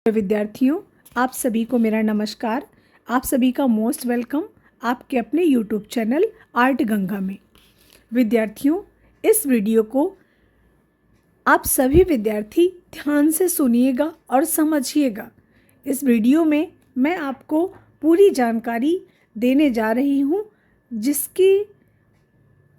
विद्यार्थियों, आप सभी को मेरा नमस्कार। आप सभी का मोस्ट वेलकम आपके अपने यूट्यूब चैनल आर्ट गंगा में। विद्यार्थियों, इस वीडियो को आप सभी विद्यार्थी ध्यान से सुनिएगा और समझिएगा। इस वीडियो में मैं आपको पूरी जानकारी देने जा रही हूँ, जिसकी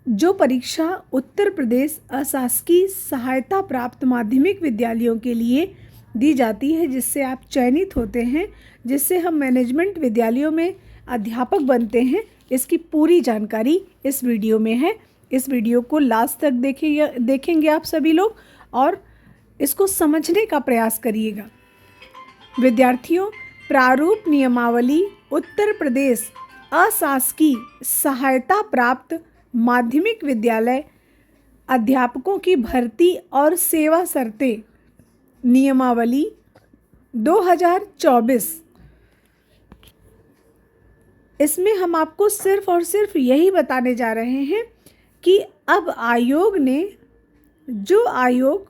जो परीक्षा उत्तर प्रदेश अशासकीय सहायता प्राप्त माध्यमिक विद्यालयों के लिए दी जाती है, जिससे आप चयनित होते हैं, जिससे हम मैनेजमेंट विद्यालयों में अध्यापक बनते हैं। इसकी पूरी जानकारी इस वीडियो में है। इस वीडियो को लास्ट तक देखेंगे आप सभी लोग और इसको समझने का प्रयास करिएगा। विद्यार्थियों, प्रारूप नियमावली उत्तर प्रदेश अशासकीय सहायता प्राप्त माध्यमिक विद्यालय अध्यापकों की भर्ती और सेवा शर्तें नियमावली 2024। इसमें हम आपको सिर्फ और सिर्फ यही बताने जा रहे हैं कि अब आयोग ने जो आयोग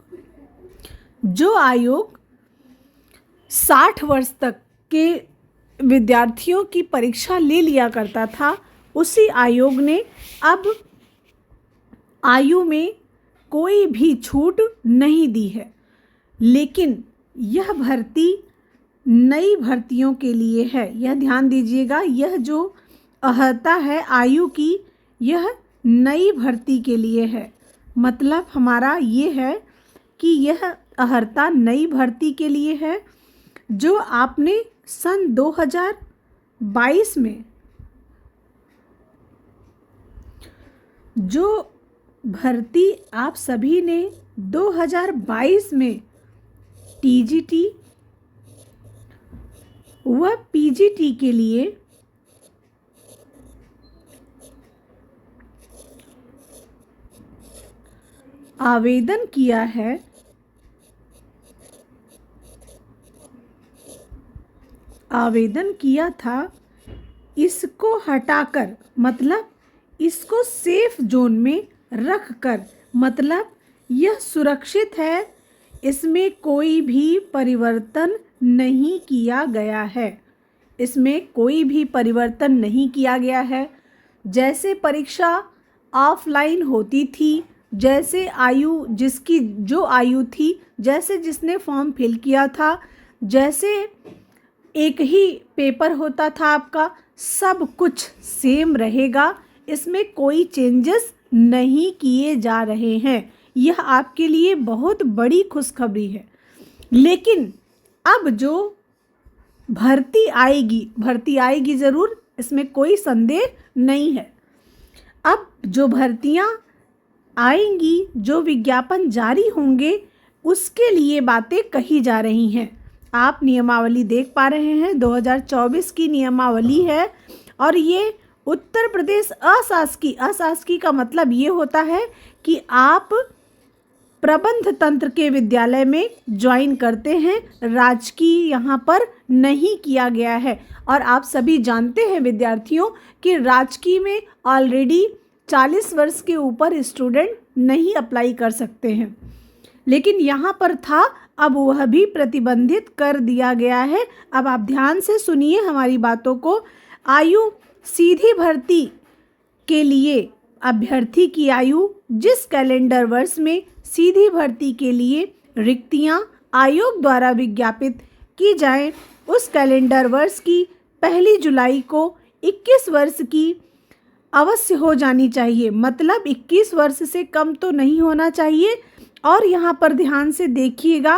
60 वर्ष तक के विद्यार्थियों की परीक्षा ले लिया करता था, उसी आयोग ने अब आयु में कोई भी छूट नहीं दी है। लेकिन यह भर्ती नई भर्तियों के लिए है। यह ध्यान दीजिएगा, यह जो अर्हता है आयु की, यह नई भर्ती के लिए है। मतलब हमारा ये है कि यह अर्हता नई भर्ती के लिए है, जो आपने सन 2022 में जो भर्ती आप सभी ने 2022 में टीजीटी व पीजीटी के लिए आवेदन किया है, आवेदन किया था, इसको हटाकर, मतलब इसको सेफ जोन में रखकर, मतलब यह सुरक्षित है, इसमें कोई भी परिवर्तन नहीं किया गया है। इसमें कोई भी परिवर्तन नहीं किया गया है। जैसे परीक्षा ऑफलाइन होती थी, जैसे आयु जिसकी जो आयु थी, जैसे जिसने फॉर्म फिल किया था, जैसे एक ही पेपर होता था आपका, सब कुछ सेम रहेगा। इसमें कोई चेंजेस नहीं किए जा रहे हैं। यह आपके लिए बहुत बड़ी खुशखबरी है। लेकिन अब जो भर्ती आएगी ज़रूर, इसमें कोई संदेह नहीं है। अब जो भर्तियां आएंगी, जो विज्ञापन जारी होंगे, उसके लिए बातें कही जा रही हैं। आप नियमावली देख पा रहे हैं, 2024 की नियमावली है और ये उत्तर प्रदेश अशासकीय का मतलब ये होता है कि आप प्रबंध तंत्र के विद्यालय में ज्वाइन करते हैं। राजकीय यहाँ पर नहीं किया गया है। और आप सभी जानते हैं विद्यार्थियों कि राजकीय में ऑलरेडी 40 वर्ष के ऊपर स्टूडेंट नहीं अप्लाई कर सकते हैं, लेकिन यहाँ पर था, अब वह भी प्रतिबंधित कर दिया गया है। अब आप ध्यान से सुनिए हमारी बातों को। आयु सीधी भर्ती के लिए अभ्यर्थी की आयु जिस कैलेंडर वर्ष में सीधी भर्ती के लिए रिक्तियां आयोग द्वारा विज्ञापित की जाएं, उस कैलेंडर वर्ष की 1 जुलाई को 21 वर्ष की अवश्य हो जानी चाहिए। मतलब 21 वर्ष से कम तो नहीं होना चाहिए। और यहाँ पर ध्यान से देखिएगा,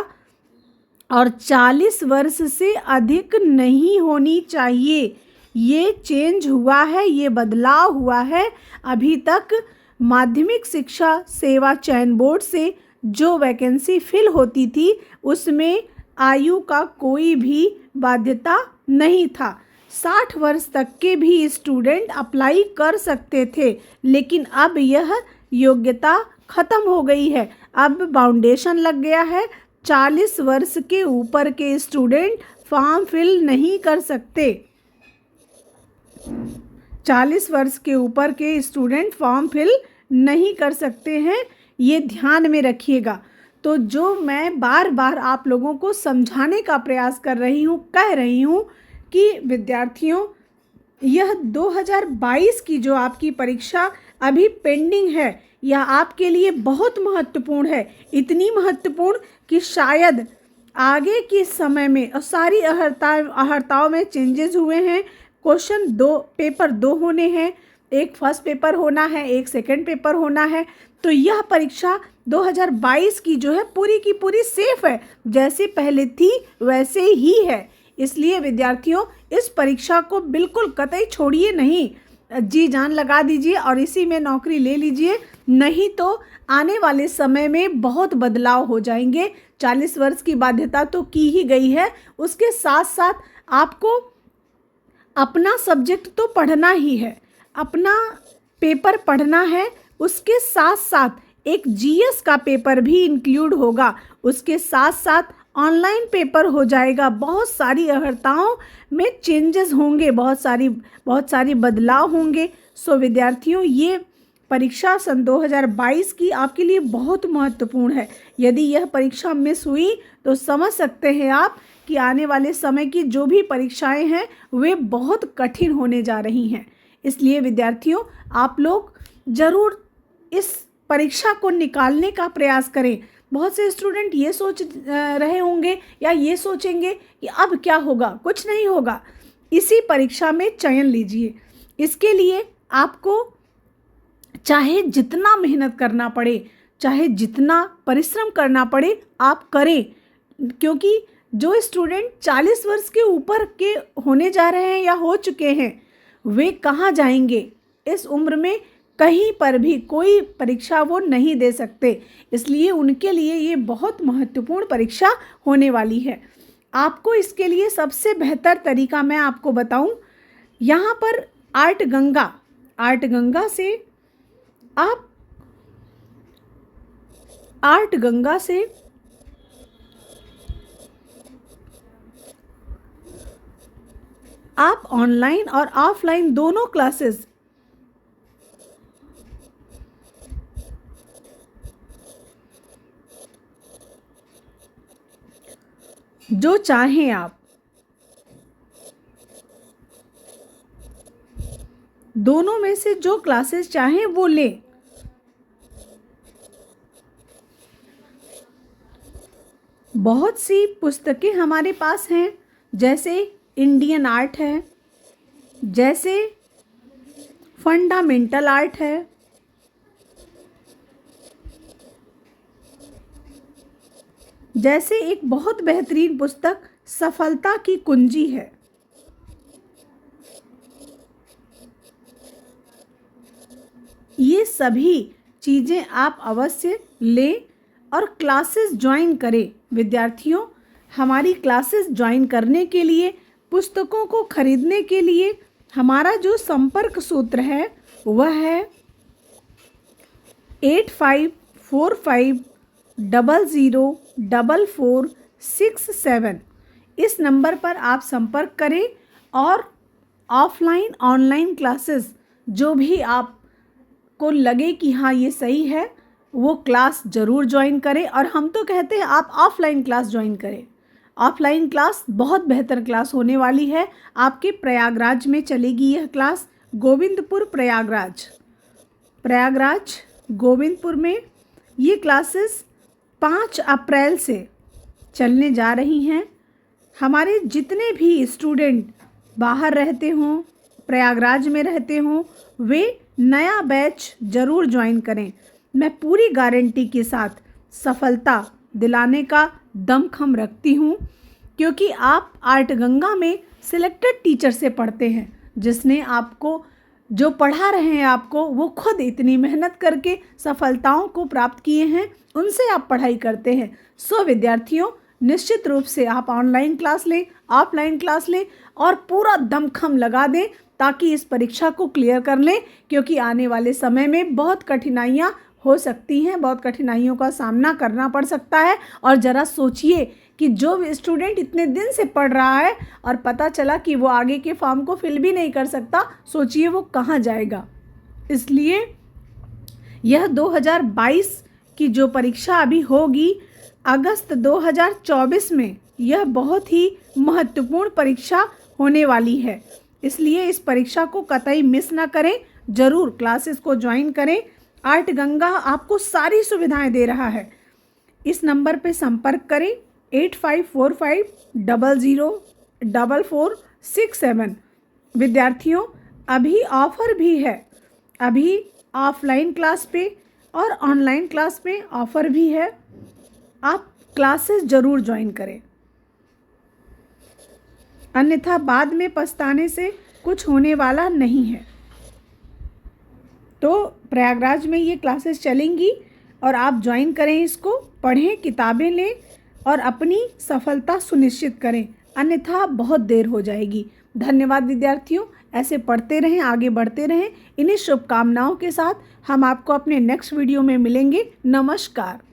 और 40 वर्ष से अधिक नहीं होनी चाहिए। ये चेंज हुआ है, ये बदलाव हुआ है। अभी तक माध्यमिक शिक्षा सेवा चयन बोर्ड से जो वैकेंसी फिल होती थी, उसमें आयु का कोई भी बाध्यता नहीं था। 60 वर्ष तक के भी स्टूडेंट अप्लाई कर सकते थे, लेकिन अब यह योग्यता खत्म हो गई है। अब बाउंडेशन लग गया है। 40 वर्ष के ऊपर के स्टूडेंट फॉर्म फिल नहीं कर सकते। 40 वर्ष के ऊपर के स्टूडेंट फॉर्म फिल नहीं कर सकते हैं। ये ध्यान में रखिएगा। तो जो मैं बार बार आप लोगों को समझाने का प्रयास कर रही हूँ, कह रही हूँ कि विद्यार्थियों, यह 2022 की जो आपकी परीक्षा अभी पेंडिंग है, यह आपके लिए बहुत महत्वपूर्ण है। इतनी महत्वपूर्ण कि शायद आगे के समय में और सारी अहर्ताओं में चेंजेस हुए हैं। क्वेश्चन पेपर दो होने हैं, एक फर्स्ट पेपर होना है, एक सेकंड पेपर होना है। तो यह परीक्षा 2022 की जो है पूरी की पूरी सेफ है, जैसे पहले थी वैसे ही है। इसलिए विद्यार्थियों, इस परीक्षा को बिल्कुल कतई छोड़िए नहीं, जी जान लगा दीजिए और इसी में नौकरी ले लीजिए। नहीं तो आने वाले समय में बहुत बदलाव हो जाएंगे। 40 वर्ष की बाध्यता तो की ही गई है, उसके साथ साथ आपको अपना सब्जेक्ट तो पढ़ना ही है, अपना पेपर पढ़ना है। उसके साथ साथ एक जीएस का पेपर भी इंक्लूड होगा, उसके साथ साथ ऑनलाइन पेपर हो जाएगा। बहुत सारी अहर्ताओं में चेंजेस होंगे, बहुत सारी बदलाव होंगे। सो विद्यार्थियों, ये परीक्षा सन 2022 की आपके लिए बहुत महत्वपूर्ण है। यदि यह परीक्षा मिस हुई तो समझ सकते हैं आप कि आने वाले समय की जो भी परीक्षाएं हैं वे बहुत कठिन होने जा रही हैं। इसलिए विद्यार्थियों, आप लोग ज़रूर इस परीक्षा को निकालने का प्रयास करें। बहुत से स्टूडेंट ये सोच रहे होंगे या ये सोचेंगे कि अब क्या होगा, कुछ नहीं होगा। इसी परीक्षा में चयन लीजिए। इसके लिए आपको चाहे जितना मेहनत करना पड़े, चाहे जितना परिश्रम करना पड़े, आप करें। क्योंकि जो स्टूडेंट 40 वर्ष के ऊपर के होने जा रहे हैं या हो चुके हैं, वे कहाँ जाएंगे? इस उम्र में कहीं पर भी कोई परीक्षा वो नहीं दे सकते। इसलिए उनके लिए ये बहुत महत्वपूर्ण परीक्षा होने वाली है। आपको इसके लिए सबसे बेहतर तरीका मैं आपको बताऊं, यहाँ पर आर्ट गंगा से आप ऑनलाइन और ऑफलाइन दोनों क्लासेस जो चाहें आप दोनों में से जो क्लासेस चाहें वो लें। बहुत सी पुस्तकें हमारे पास हैं, जैसे इंडियन आर्ट है, जैसे फंडामेंटल आर्ट है, जैसे एक बहुत बेहतरीन पुस्तक सफलता की कुंजी है। ये सभी चीज़ें आप अवश्य लें और क्लासेस ज्वाइन करें। विद्यार्थियों, हमारी क्लासेस ज्वाइन करने के लिए, पुस्तकों को खरीदने के लिए हमारा जो संपर्क सूत्र है वह है 8545004467। इस नंबर पर आप संपर्क करें और ऑफलाइन ऑनलाइन क्लासेस जो भी आपको लगे कि हाँ ये सही है, वो क्लास ज़रूर ज्वाइन करें। और हम तो कहते हैं आप ऑफलाइन क्लास ज्वाइन करें। ऑफलाइन क्लास बहुत बेहतर क्लास होने वाली है। आपके प्रयागराज में चलेगी यह क्लास, गोविंदपुर प्रयागराज गोविंदपुर में ये क्लासेस 5 अप्रैल से चलने जा रही हैं। हमारे जितने भी स्टूडेंट बाहर रहते हों, प्रयागराज में रहते हों, वे नया बैच ज़रूर ज्वाइन करें। मैं पूरी गारंटी के साथ सफलता दिलाने का दमखम रखती हूँ, क्योंकि आप आर्ट गंगा में सिलेक्टेड टीचर से पढ़ते हैं, जिसने आपको जो पढ़ा रहे हैं आपको, वो खुद इतनी मेहनत करके सफलताओं को प्राप्त किए हैं, उनसे आप पढ़ाई करते हैं। सो विद्यार्थियों, निश्चित रूप से आप ऑनलाइन क्लास लें, ऑफलाइन क्लास लें और पूरा दमखम लगा दें ताकि इस परीक्षा को क्लियर कर लें। क्योंकि आने वाले समय में बहुत कठिनाइयाँ हो सकती हैं, बहुत कठिनाइयों का सामना करना पड़ सकता है। और ज़रा सोचिए कि जो स्टूडेंट इतने दिन से पढ़ रहा है और पता चला कि वो आगे के फॉर्म को फिल भी नहीं कर सकता, सोचिए वो कहाँ जाएगा। इसलिए यह 2022 की जो परीक्षा अभी होगी अगस्त 2024 में यह बहुत ही महत्वपूर्ण परीक्षा होने वाली है, इसलिए इस परीक्षा को कतई मिस ना करें, ज़रूर क्लासेस को ज्वाइन करें। आर्ट गंगा आपको सारी सुविधाएं दे रहा है। इस नंबर पे संपर्क करें 8545004467। विद्यार्थियों, अभी ऑफ़र भी है, अभी ऑफलाइन क्लास पे और ऑनलाइन क्लास में ऑफ़र भी है। आप क्लासेस ज़रूर ज्वाइन करें, अन्यथा बाद में पछताने से कुछ होने वाला नहीं है। तो प्रयागराज में ये क्लासेस चलेंगी और आप ज्वाइन करें, इसको पढ़ें, किताबें लें और अपनी सफलता सुनिश्चित करें, अन्यथा बहुत देर हो जाएगी। धन्यवाद विद्यार्थियों, ऐसे पढ़ते रहें, आगे बढ़ते रहें। इन्हीं शुभकामनाओं के साथ हम आपको अपने नेक्स्ट वीडियो में मिलेंगे। नमस्कार।